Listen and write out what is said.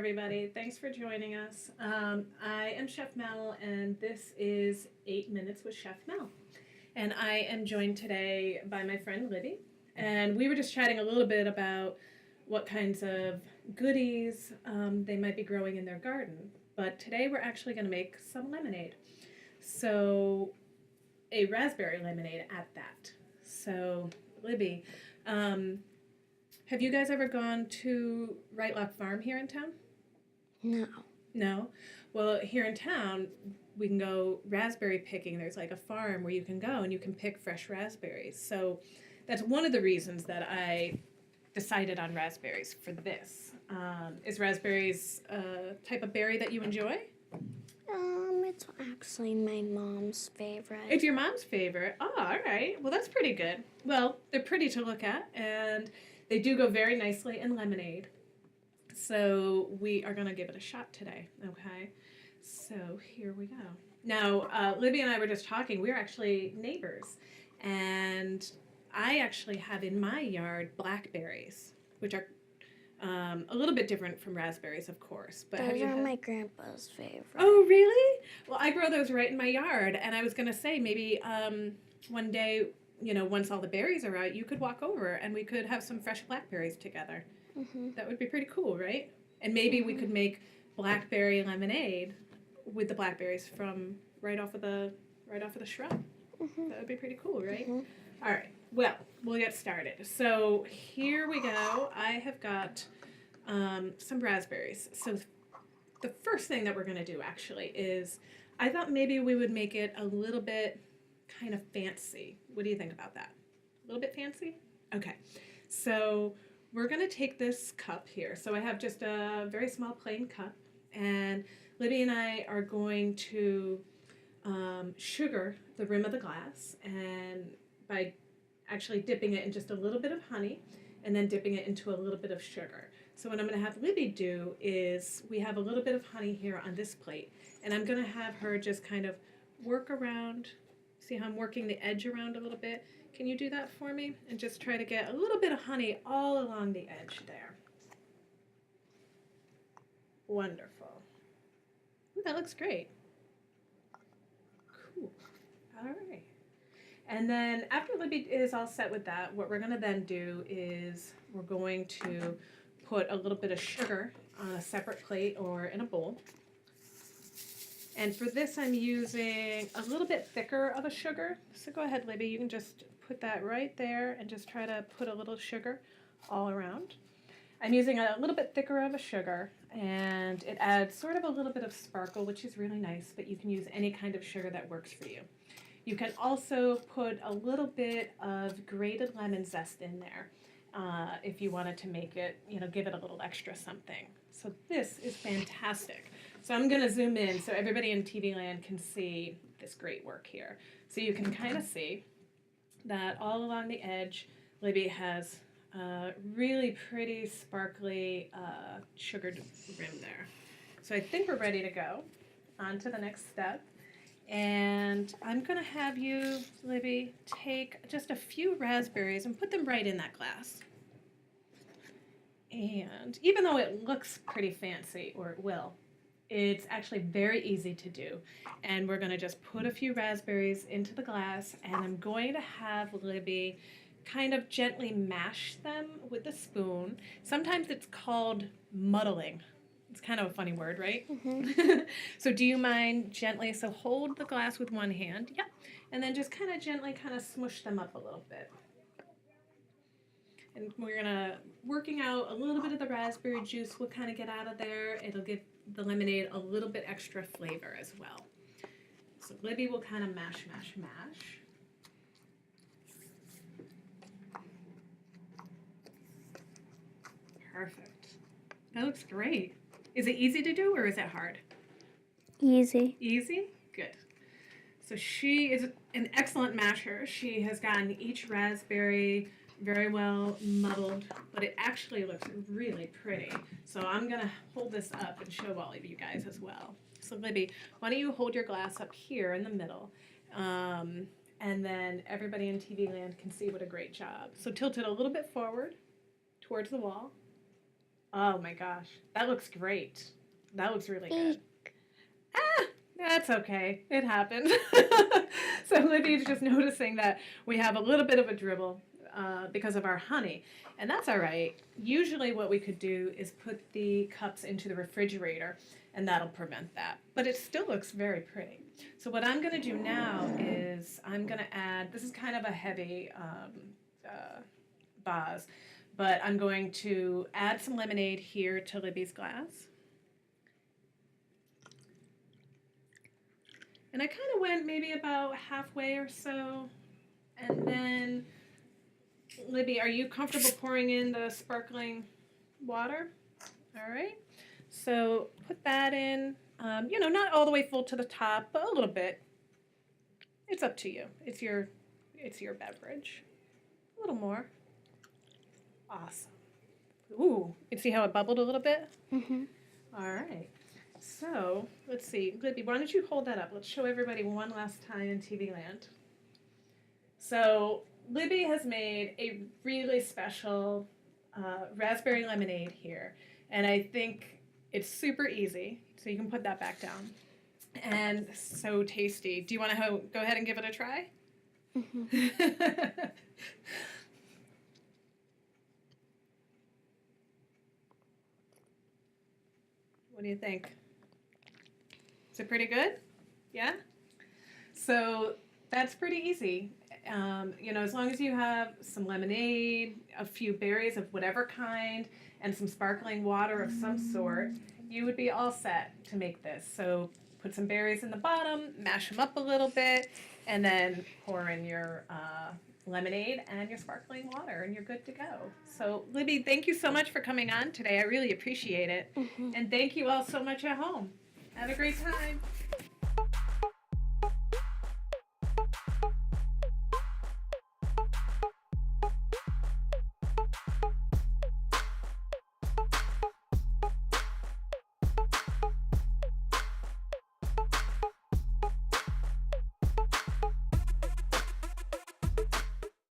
everybody. Thanks for joining us. I am Chef Mel, and this is 8 Minutes with Chef Mel. And I am joined today by my friend Libby. And we were just chatting a little bit about what kinds of goodies they might be growing in their garden. But today we're actually going to make some lemonade. So, a raspberry lemonade at that. So, Libby, have you guys ever gone to Right Lock Farm here in town? No. No? Well, here in town, we can go raspberry picking. There's like a farm where you can go and you can pick fresh raspberries. So that's one of the reasons that I decided on raspberries for this. Is raspberries a type of berry that you enjoy? It's actually my mom's favorite. It's your mom's favorite. Oh, all right. Well, that's pretty good. Well, they're pretty to look at, and they do go very nicely in lemonade. So we are going to give it a shot today, okay? So here we go. Now, Libby and I were just talking. We're actually neighbors, and I actually have in my yard blackberries, which are a little bit different from raspberries, of course. But Those are my grandpa's favorite. Oh, really? Well, I grow those right in my yard, and I was going to say maybe one day, once all the berries are out, you could walk over and we could have some fresh blackberries together. Mm-hmm. That would be pretty cool, right? And maybe we could make blackberry lemonade with the blackberries from right off of the shrub. Mm-hmm. That would be pretty cool, right? Mm-hmm. All right. Well, we'll get started. So here we go. I have got some raspberries. So the first thing that we're going to do actually is I thought maybe we would make it a little bit kind of fancy. What do you think about that? A little bit fancy? Okay. So we're going to take this cup here. So I have just a very small plain cup, and Libby and I are going to sugar the rim of the glass, and by actually dipping it in just a little bit of honey and then dipping it into a little bit of sugar. So what I'm going to have Libby do is we have a little bit of honey here on this plate, and I'm going to have her just kind of work around. See how I'm working the edge around a little bit? Can you do that for me? And just try to get a little bit of honey all along the edge there. Wonderful. Ooh, that looks great. Cool. All right. And then after Libby is all set with that, what we're going to then do is we're going to put a little bit of sugar on a separate plate or in a bowl. And for this, I'm using a little bit thicker of a sugar. So go ahead, Libby. You can just put that right there and just try to put a little sugar all around. I'm using a little bit thicker of a sugar, and it adds sort of a little bit of sparkle, which is really nice, but you can use any kind of sugar that works for you. You can also put a little bit of grated lemon zest in there if you wanted to make it, give it a little extra something. So this is fantastic. So I'm going to zoom in so everybody in TV land can see this great work here. So you can kind of see that all along the edge, Libby has a really pretty sparkly sugared rim there. So I think we're ready to go on to the next step. And I'm going to have you, Libby, take just a few raspberries and put them right in that glass. And even though it looks pretty fancy, or it will, it's actually very easy to do. And we're going to just put a few raspberries into the glass, and I'm going to have Libby kind of gently mash them with a spoon. Sometimes it's called muddling. It's kind of a funny word, right? Mm-hmm. So do you mind gently, so hold the glass with one hand, yep, and then just kind of gently kind of smush them up a little bit. And we're gonna, working out a little bit of the raspberry juice will kind of get out of there. It'll give the lemonade a little bit extra flavor as well. So Libby will kind of mash, mash, mash. Perfect. That looks great. Is it easy to do or is it hard? Easy. Easy? Good. So she is an excellent masher. She has gotten each raspberry very well muddled, but it actually looks really pretty. So I'm going to hold this up and show all of you guys as well. So Libby, why don't you hold your glass up here in the middle, and then everybody in TV land can see what a great job. So tilt it a little bit forward towards the wall. Oh my gosh, that looks great. That looks really good. Ah, that's okay. It happened. So Libby's just noticing that we have a little bit of a dribble because of our honey, and that's all right. Usually, what we could do is put the cups into the refrigerator, and that'll prevent that. But it still looks very pretty. So what I'm going to do now is I'm going to add. This is kind of a heavy vase, but I'm going to add some lemonade here to Libby's glass. And I kind of went maybe about halfway or so. And then, Libby, are you comfortable pouring in the sparkling water? All right. So put that in, not all the way full to the top, but a little bit. It's up to you. It's your beverage. A little more. Awesome. Ooh, you see how it bubbled a little bit? Mm-hmm. All right. So, let's see. Libby, why don't you hold that up? Let's show everybody one last time in TV land. So, Libby has made a really special raspberry lemonade here. And I think it's super easy. So, you can put that back down. And so tasty. Do you want to go ahead and give it a try? Mm-hmm. What do you think? Is it pretty good? Yeah? So that's pretty easy. As long as you have some lemonade, a few berries of whatever kind, and some sparkling water of some sort, you would be all set to make this. So put some berries in the bottom, mash them up a little bit, and then pour in your lemonade and your sparkling water, and you're good to go. So, Libby, thank you so much for coming on today. I really appreciate it. Mm-hmm. And thank you all so much at home. Have a great time.